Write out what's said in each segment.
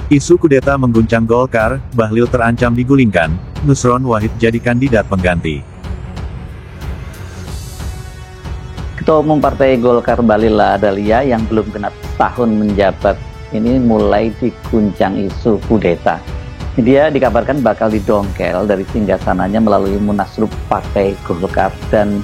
Isu kudeta mengguncang Golkar, Bahlil terancam digulingkan, Nusron Wahid jadi kandidat pengganti. Ketua Umum Partai Golkar Bahlil Lahadalia yang belum genap tahun menjabat ini mulai diguncang isu kudeta. Dia dikabarkan bakal didongkel dari singgasananya melalui Munaslup Partai Golkar, dan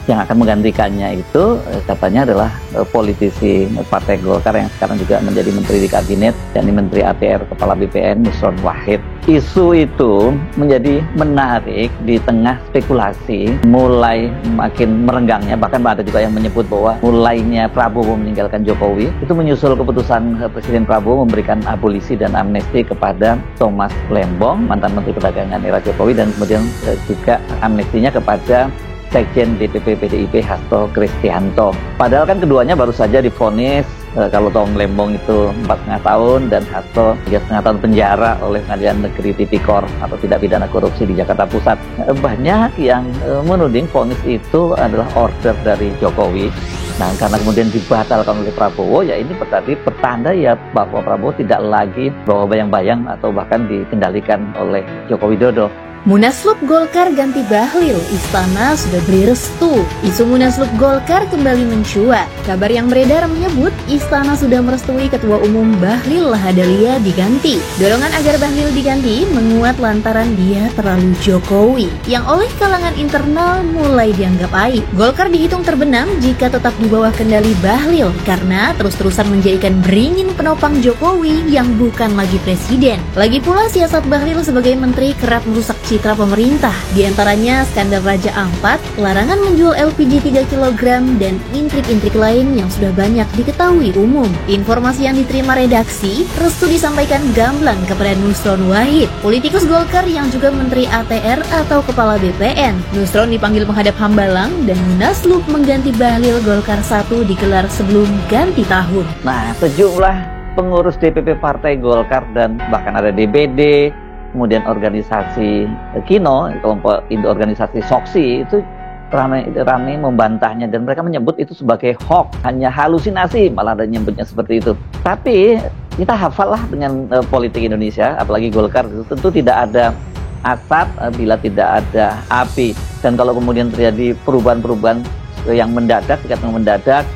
yang akan menggantikannya itu katanya adalah politisi Partai Golkar yang sekarang juga menjadi menteri di kabinet, yakni Menteri ATR Kepala BPN Nusron Wahid. Isu itu menjadi menarik di tengah spekulasi mulai makin merenggangnya, bahkan ada juga yang menyebut bahwa mulainya Prabowo meninggalkan Jokowi itu menyusul keputusan Presiden Prabowo memberikan abolisi dan amnesti kepada Thomas Lembong, mantan Menteri Perdagangan era Jokowi, dan kemudian juga amnestinya kepada Sekjen DPP PDIP Hasto Kristianto. Padahal kan keduanya baru saja divonis kalau Tom Lembong itu 4,5 tahun dan Hasto 3,5 tahun penjara oleh Pengadilan Negeri Tipikor atau tindak pidana korupsi di Jakarta Pusat. Banyak yang menuding vonis itu adalah order dari Jokowi. Nah, karena kemudian dibatalkan oleh Prabowo, ya ini berarti pertanda ya bahwa Prabowo tidak lagi bawa bayang-bayang atau bahkan dikendalikan oleh Joko Widodo. Munaslup Golkar ganti Bahlil, Istana sudah beri restu. Isu Munaslup Golkar kembali mencuat. Kabar yang beredar menyebut Istana sudah merestui Ketua Umum Bahlil Lahadalia diganti. Dorongan agar Bahlil diganti menguat lantaran dia terlalu Jokowi, yang oleh kalangan internal mulai dianggap aib. Golkar dihitung terbenam jika tetap di bawah kendali Bahlil karena terus-terusan menjadikan beringin penopang Jokowi yang bukan lagi presiden. Lagi pula siasat Bahlil sebagai menteri kerap merusak citra pemerintah, diantaranya skandal Raja Ampat, larangan menjual LPG 3 kg, dan intrik-intrik lain yang sudah banyak diketahui umum. Informasi yang diterima redaksi, restu disampaikan gamblang kepada Nusron Wahid, politikus Golkar yang juga Menteri ATR atau Kepala BPN. Nusron dipanggil menghadap Hambalang dan Munaslup mengganti Bahlil Golkar 1 digelar sebelum ganti tahun. Nah, sejumlah pengurus DPP Partai Golkar dan bahkan ada DPD, kemudian organisasi Kino, kelompok organisasi Soksi itu ramai membantahnya, dan mereka menyebut itu sebagai hoax, hanya halusinasi, malah ada nyebutnya seperti itu. Tapi kita hafal lah dengan politik Indonesia, apalagi Golkar, itu tentu tidak ada asap bila tidak ada api. Dan kalau kemudian terjadi perubahan-perubahan yang mendadak,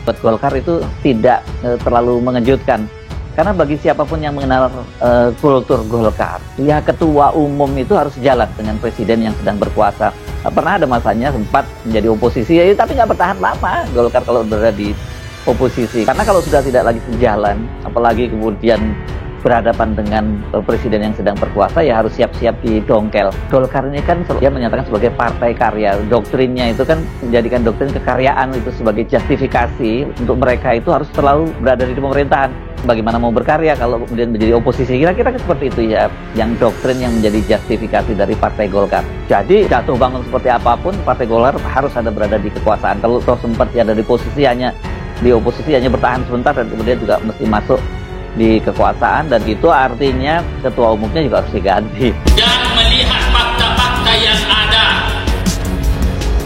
buat Golkar itu tidak terlalu mengejutkan. Karena bagi siapapun yang mengenal kultur Golkar, ya ketua umum itu harus jalan dengan presiden yang sedang berkuasa. Pernah ada masanya sempat menjadi oposisi, ya, tapi nggak bertahan lama Golkar kalau berada di oposisi. Karena kalau sudah tidak lagi sejalan, apalagi kemudian berhadapan dengan presiden yang sedang berkuasa, ya harus siap-siap didongkel. Golkar ini kan dia menyatakan sebagai partai karya. Doktrinnya itu kan menjadikan doktrin kekaryaan itu sebagai justifikasi untuk mereka itu harus selalu berada di pemerintahan. Bagaimana mau berkarya kalau kemudian menjadi oposisi? Kira-kira seperti itu ya, yang doktrin yang menjadi justifikasi dari Partai Golkar. Jadi jatuh bangun seperti apapun, Partai Golkar harus ada berada di kekuasaan. Kalau toh sempat ada di posisi hanya di oposisi hanya bertahan sebentar dan kemudian juga mesti masuk di kekuasaan, dan itu artinya ketua umumnya juga harus diganti. Dan melihat fakta-fakta yang ada,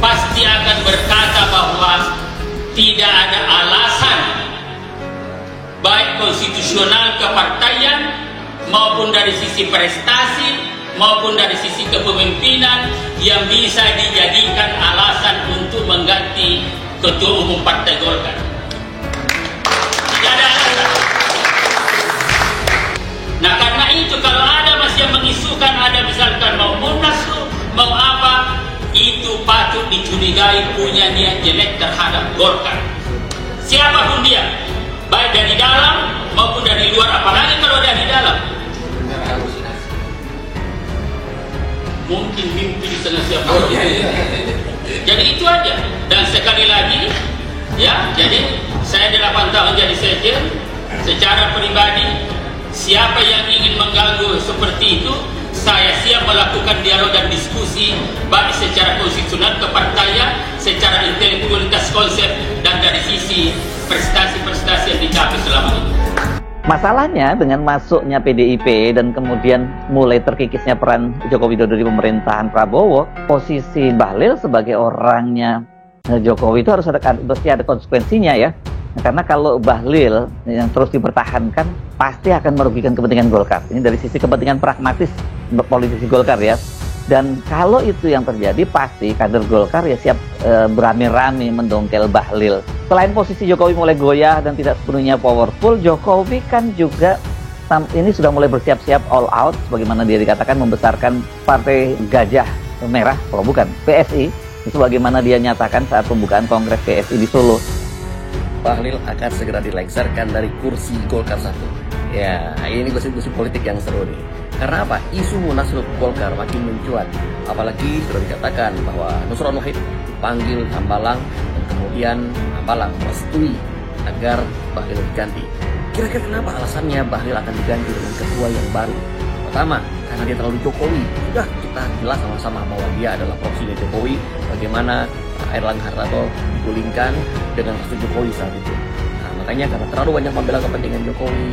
pasti akan berkata bahwa tidak ada alasan baik konstitusional kepartaian maupun dari sisi prestasi maupun dari sisi kepemimpinan yang bisa dijadikan alasan untuk mengganti ketua umum Partai Golkar. Tidak ada alasan. Nah, karena itu kalau ada masih yang mengisukan ada misalkan mau munaslup, mau apa, itu patut dicurigai punya niat jelek terhadap Golkar. Siapapun dia, baik dari dalam maupun dari luar, apalagi kalau dari dalam. Mungkin mimpi di tengah siapa. Jadi itu aja. Dan sekali lagi, ya, jadi saya 8 tahun jadi sekjen. Secara pribadi, siapa yang ingin mengganggu seperti itu, saya siap melakukan dialog dan diskusi baik secara konstitusional kepartaian, secara intelektualitas konsep, dan dari sisi prestasi-prestasi yang dicapai selama ini. Masalahnya dengan masuknya PDIP dan kemudian mulai terkikisnya peran Joko Widodo di pemerintahan Prabowo, posisi Bahlil sebagai orangnya Jokowi itu harus mesti ada konsekuensinya ya. Karena kalau Bahlil yang terus dipertahankan pasti akan merugikan kepentingan Golkar. Ini dari sisi kepentingan pragmatis politisi Golkar ya. Dan kalau itu yang terjadi pasti kader Golkar ya siap beramai-ramai mendongkel Bahlil. Selain posisi Jokowi mulai goyah dan tidak sepenuhnya powerful, Jokowi kan juga ini sudah mulai bersiap-siap all out, sebagaimana dia dikatakan membesarkan Partai Gajah Merah, kalau bukan PSI, sebagaimana dia nyatakan saat pembukaan Kongres PSI di Solo. Bahlil akan segera dilengsarkan dari kursi Golkar 1. Ya, ini gosip-gosip politik yang seru nih. Karena apa? Isu munaslup Golkar makin mencuat. Apalagi sudah dikatakan bahwa Nusron Wahid dipanggil Hambalang dan kemudian Hambalang merestui agar Bahlil diganti. Kira-kira kenapa alasannya Bahlil akan diganti dengan ketua yang baru? Pertama, karena dia terlalu Jokowi. Sudah kita jelas sama-sama bahwa dia adalah proksinya Jokowi. Bagaimana Airlangga Hartarto digulingkan dengan restu Jokowi saat itu. Nah, makanya karena terlalu banyak membela kepentingan Jokowi,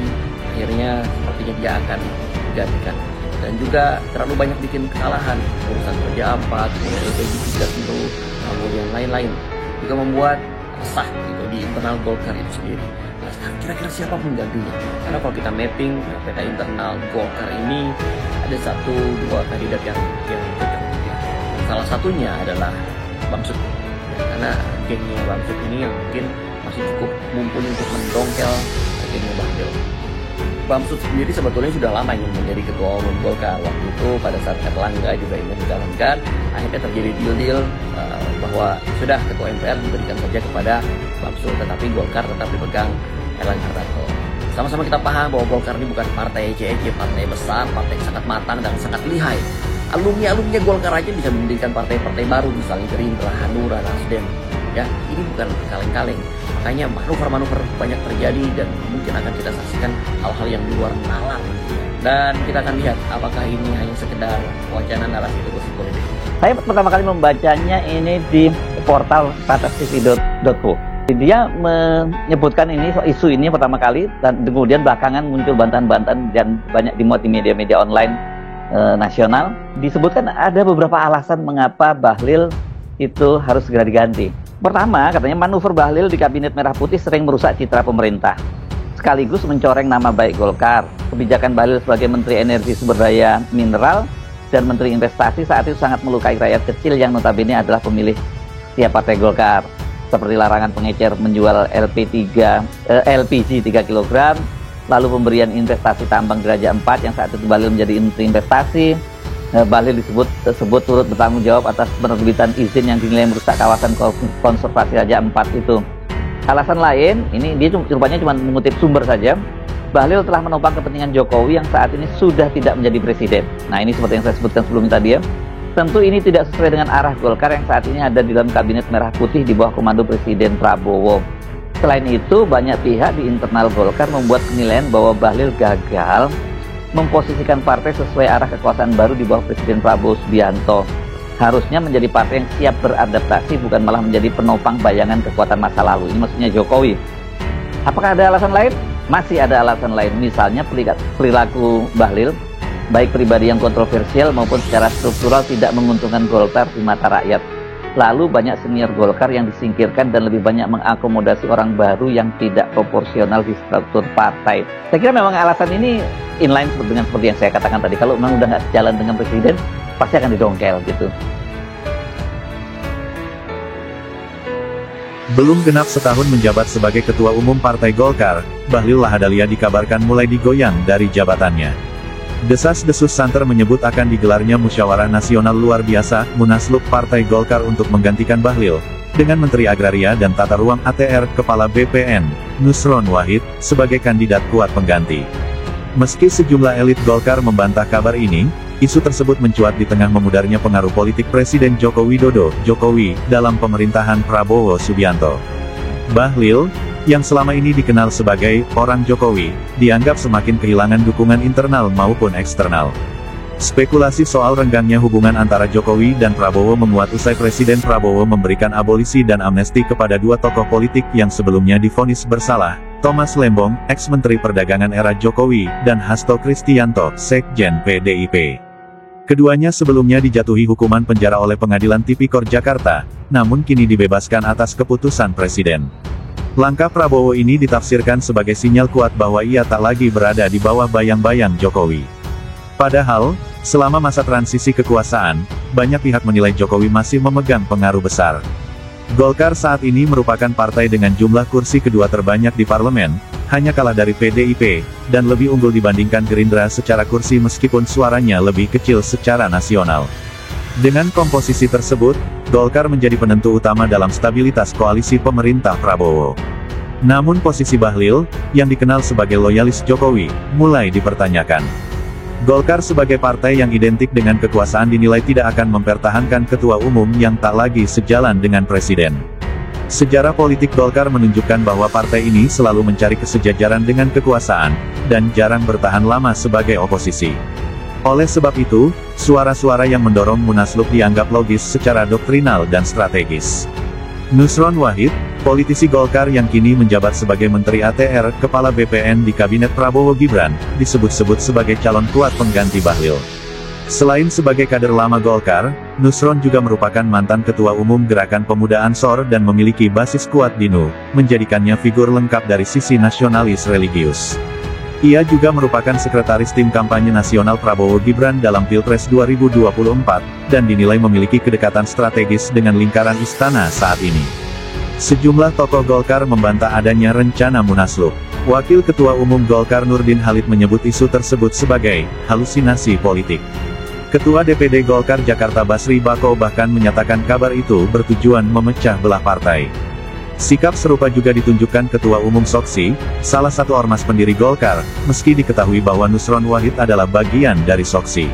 akhirnya sepertinya dia akan digantikan. Dan juga terlalu banyak bikin kesalahan, urusan kerja apa, kemudian LPG 3 kemudian lain-lain. Juga membuat resah gitu di internal Golkar itu sendiri. Nah, kira-kira siapa penggantinya? Karena kalau kita mapping peta internal Golkar ini ada 1-2 kandidat yang cocok. Salah satunya adalah Bamsud. Karena gengnya Bamsud ini yang mungkin masih cukup mumpuni untuk mendongkel gengnya Bahlil. Bamsud sendiri sebetulnya sudah lama ingin menjadi ketua umum Golkar. Waktu itu pada saat Airlangga juga ingin menjalankan, akhirnya terjadi deal bahwa sudah ketua MPR diberikan saja kepada Bamsud, tetapi Golkar tetap dipegang Airlangga Hartarto. Sama-sama kita paham bahwa Golkar ini bukan partai ece-ece, partai besar, partai yang sangat matang dan sangat lihai. Alumni Golkar aja bisa mendirikan partai-partai baru, misalnya Gerindra, Hanura, Nasdem. Ya, ini bukan kaleng-kaleng. Makanya manuver-manuver banyak terjadi dan mungkin akan kita saksikan hal-hal yang di luar nalar. Dan kita akan lihat apakah ini hanya sekedar wacana narasi gosip politik. Saya pertama kali membacanya ini di portal stratestv.co. Dia menyebutkan ini isu ini pertama kali dan kemudian belakangan muncul bantahan-bantahan dan banyak dimuat di media-media online nasional. Disebutkan ada beberapa alasan mengapa Bahlil itu harus segera diganti. Pertama, katanya manuver Bahlil di Kabinet Merah Putih sering merusak citra pemerintah, sekaligus mencoreng nama baik Golkar. Kebijakan Bahlil sebagai Menteri Energi Sumber Daya Mineral dan Menteri Investasi saat itu sangat melukai rakyat kecil yang notabene adalah pemilih setiap partai Golkar, seperti larangan pengecer menjual LPG 3 kg, lalu pemberian investasi tambang derajat 4 yang saat itu Bahlil menjadi Menteri Investasi. Bahlil disebut turut bertanggung jawab atas penerbitan izin yang dinilai merusak kawasan konservasi Raja 4 itu. Alasan lain, ini dia rupanya cuma mengutip sumber saja. Bahlil telah menopang kepentingan Jokowi yang saat ini sudah tidak menjadi presiden. Nah, ini seperti yang saya sebutkan sebelumnya tadi ya. Tentu ini tidak sesuai dengan arah Golkar yang saat ini ada di dalam Kabinet Merah Putih di bawah komando Presiden Prabowo. Selain itu, banyak pihak di internal Golkar membuat penilaian bahwa Bahlil gagal memposisikan partai sesuai arah kekuasaan baru di bawah Presiden Prabowo Subianto. Harusnya menjadi partai yang siap beradaptasi, bukan malah menjadi penopang bayangan kekuatan masa lalu. Ini maksudnya Jokowi. Apakah ada alasan lain? Masih ada alasan lain. Misalnya perilaku Bahlil, baik pribadi yang kontroversial maupun secara struktural tidak menguntungkan Golkar di mata rakyat. Lalu banyak senior Golkar yang disingkirkan dan lebih banyak mengakomodasi orang baru yang tidak proporsional di struktur partai. Saya kira memang alasan ini inline dengan seperti yang saya katakan tadi. Kalau memang udah nggak sejalan dengan presiden, pasti akan didongkel gitu. Belum genap setahun menjabat sebagai Ketua Umum Partai Golkar, Bahlil Lahadalia dikabarkan mulai digoyang dari jabatannya. Desas-desus santer menyebut akan digelarnya musyawarah nasional luar biasa, Munaslup Partai Golkar untuk menggantikan Bahlil, dengan Menteri Agraria dan Tata Ruang ATR, Kepala BPN, Nusron Wahid, sebagai kandidat kuat pengganti. Meski sejumlah elit Golkar membantah kabar ini, isu tersebut mencuat di tengah memudarnya pengaruh politik Presiden Joko Widodo, Jokowi, dalam pemerintahan Prabowo Subianto. Bahlil, yang selama ini dikenal sebagai orang Jokowi, dianggap semakin kehilangan dukungan internal maupun eksternal. Spekulasi soal renggangnya hubungan antara Jokowi dan Prabowo menguat usai Presiden Prabowo memberikan abolisi dan amnesti kepada dua tokoh politik yang sebelumnya divonis bersalah, Thomas Lembong, ex-Menteri Perdagangan era Jokowi, dan Hasto Kristianto, Sekjen PDIP. Keduanya sebelumnya dijatuhi hukuman penjara oleh Pengadilan Tipikor Jakarta, namun kini dibebaskan atas keputusan Presiden. Langkah Prabowo ini ditafsirkan sebagai sinyal kuat bahwa ia tak lagi berada di bawah bayang-bayang Jokowi. Padahal, selama masa transisi kekuasaan, banyak pihak menilai Jokowi masih memegang pengaruh besar. Golkar saat ini merupakan partai dengan jumlah kursi kedua terbanyak di parlemen, hanya kalah dari PDIP, dan lebih unggul dibandingkan Gerindra secara kursi meskipun suaranya lebih kecil secara nasional. Dengan komposisi tersebut, Golkar menjadi penentu utama dalam stabilitas koalisi pemerintah Prabowo. Namun posisi Bahlil, yang dikenal sebagai loyalis Jokowi, mulai dipertanyakan. Golkar sebagai partai yang identik dengan kekuasaan dinilai tidak akan mempertahankan ketua umum yang tak lagi sejalan dengan presiden. Sejarah politik Golkar menunjukkan bahwa partai ini selalu mencari kesejajaran dengan kekuasaan, dan jarang bertahan lama sebagai oposisi. Oleh sebab itu, suara-suara yang mendorong Munaslup dianggap logis secara doktrinal dan strategis. Nusron Wahid, politisi Golkar yang kini menjabat sebagai Menteri ATR, Kepala BPN di Kabinet Prabowo Gibran, disebut-sebut sebagai calon kuat pengganti Bahlil. Selain sebagai kader lama Golkar, Nusron juga merupakan mantan Ketua Umum Gerakan Pemuda Ansor dan memiliki basis kuat di NU, menjadikannya figur lengkap dari sisi nasionalis religius. Ia juga merupakan sekretaris tim kampanye nasional Prabowo Gibran dalam Pilpres 2024, dan dinilai memiliki kedekatan strategis dengan lingkaran istana saat ini. Sejumlah tokoh Golkar membantah adanya rencana Munaslup. Wakil Ketua Umum Golkar Nurdin Halid menyebut isu tersebut sebagai halusinasi politik. Ketua DPD Golkar Jakarta Basri Bako bahkan menyatakan kabar itu bertujuan memecah belah partai. Sikap serupa juga ditunjukkan Ketua Umum Soksi, salah satu ormas pendiri Golkar, meski diketahui bahwa Nusron Wahid adalah bagian dari Soksi.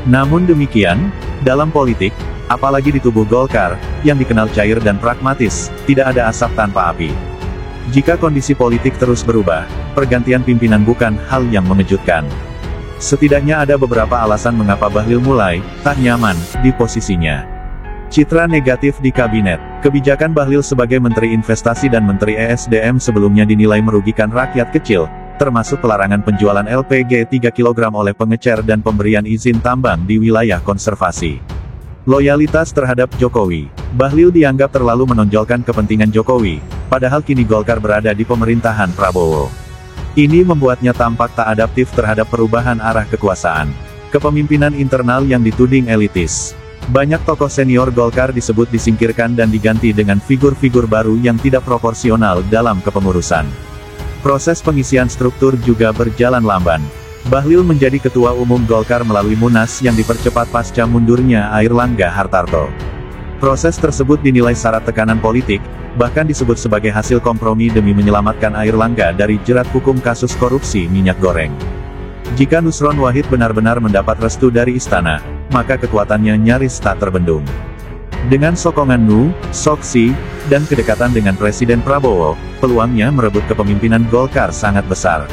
Namun demikian, dalam politik, apalagi di tubuh Golkar, yang dikenal cair dan pragmatis, tidak ada asap tanpa api. Jika kondisi politik terus berubah, pergantian pimpinan bukan hal yang mengejutkan. Setidaknya ada beberapa alasan mengapa Bahlil mulai tak nyaman di posisinya. Citra negatif di Kabinet. Kebijakan Bahlil sebagai Menteri Investasi dan Menteri ESDM sebelumnya dinilai merugikan rakyat kecil, termasuk pelarangan penjualan LPG 3 kg oleh pengecer dan pemberian izin tambang di wilayah konservasi. Loyalitas terhadap Jokowi. Bahlil dianggap terlalu menonjolkan kepentingan Jokowi, padahal kini Golkar berada di pemerintahan Prabowo. Ini membuatnya tampak tak adaptif terhadap perubahan arah kekuasaan. Kepemimpinan internal yang dituding elitis. Banyak tokoh senior Golkar disebut disingkirkan dan diganti dengan figur-figur baru yang tidak proporsional dalam kepengurusan. Proses pengisian struktur juga berjalan lamban. Bahlil menjadi Ketua Umum Golkar melalui Munas yang dipercepat pasca mundurnya Airlangga Hartarto. Proses tersebut dinilai syarat tekanan politik, bahkan disebut sebagai hasil kompromi demi menyelamatkan Airlangga dari jerat hukum kasus korupsi minyak goreng. Jika Nusron Wahid benar-benar mendapat restu dari istana, maka kekuatannya nyaris tak terbendung. Dengan sokongan NU, Soksi, dan kedekatan dengan Presiden Prabowo, peluangnya merebut kepemimpinan Golkar sangat besar.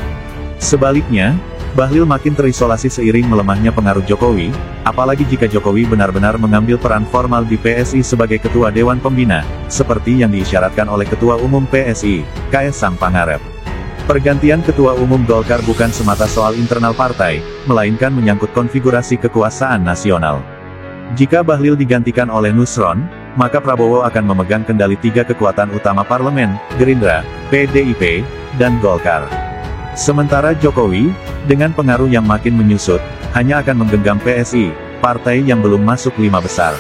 Sebaliknya, Bahlil makin terisolasi seiring melemahnya pengaruh Jokowi, apalagi jika Jokowi benar-benar mengambil peran formal di PSI sebagai Ketua Dewan Pembina, seperti yang diisyaratkan oleh Ketua Umum PSI, Kaesang Pangarep. Pergantian Ketua Umum Golkar bukan semata soal internal partai, melainkan menyangkut konfigurasi kekuasaan nasional. Jika Bahlil digantikan oleh Nusron, maka Prabowo akan memegang kendali 3 kekuatan utama parlemen, Gerindra, PDIP, dan Golkar. Sementara Jokowi, dengan pengaruh yang makin menyusut, hanya akan menggenggam PSI, partai yang belum masuk 5 besar.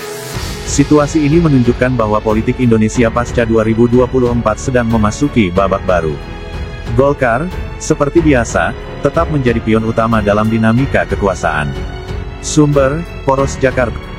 Situasi ini menunjukkan bahwa politik Indonesia pasca 2024 sedang memasuki babak baru. Golkar, seperti biasa, tetap menjadi pion utama dalam dinamika kekuasaan. Sumber, Poros Jakarta.